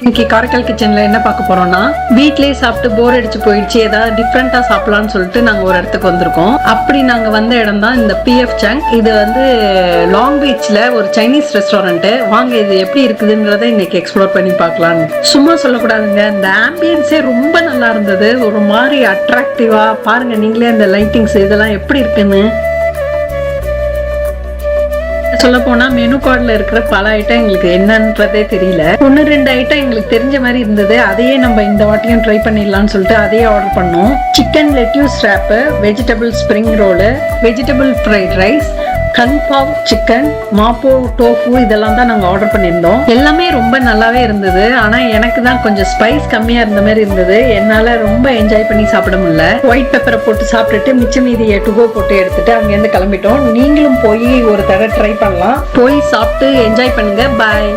இன்னைக்கு காரைக்கால் கிச்சன்ல என்ன பார்க்க போறோம்னா, வீட்லயே சாப்பிட்டு போர் அடிச்சு போயிடுச்சு, ஏதாவது டிஃப்ரெண்டா சாப்பிடலாம்னு சொல்லிட்டு நாங்க ஒரு இடத்துக்கு வந்திருக்கோம். அப்படி நாங்க வந்த இடம் தான் இந்த PF Chang. இது லாங் பீச்ல ஒரு சைனீஸ் ரெஸ்டாரண்ட். வாங்க இது எப்படி இருக்குதுன்றத இன்னைக்கு எக்ஸ்ப்ளோர் பண்ணி பார்க்கலாம். சும்மா சொல்லக்கூடாதுங்க, இந்த ஆம்பியன்ஸே ரொம்ப நல்லா இருந்தது. ஒரு மாதிரி அட்ராக்டிவா பாருங்க நீங்களே, இந்த லைட்டிங்ஸ் இதெல்லாம் எப்படி இருக்குன்னு. சொல்ல போனா மெனு கார்டுல இருக்கிற பல ஐட்டம் எங்களுக்கு என்னன்றதே தெரியல. 1-2 ஐட்டம் எங்களுக்கு தெரிஞ்ச மாதிரி இருந்தது. அதையே நம்ம இந்த வாட்டியும் ட்ரை பண்ணிடலாம்னு சொல்லிட்டு அதையே ஆர்டர் பண்ணோம். Chicken lettuce wrap, vegetable spring roll, vegetable fried rice, kung pao chicken, mapo tofu, இதெல்லாம் தான் நாங்கள் ஆர்டர் பண்ணியிருந்தோம். எல்லாமே ரொம்ப நல்லாவே இருந்தது. ஆனால் எனக்கு தான் கொஞ்சம் ஸ்பைஸ் கம்மியாக இருந்த மாதிரி இருந்தது. என்னால் ரொம்ப என்ஜாய் பண்ணி சாப்பிட முடியல. ஒயிட் பெப்பரை போட்டு சாப்பிட்டுட்டு மிச்ச மீதியை டுகோ போட்டு எடுத்துட்டு அங்கேருந்து கிளம்பிட்டோம். நீங்களும் போய் ஒரு தடவை ட்ரை பண்ணலாம். போய் சாப்பிட்டு என்ஜாய் பண்ணுங்க. பாய்.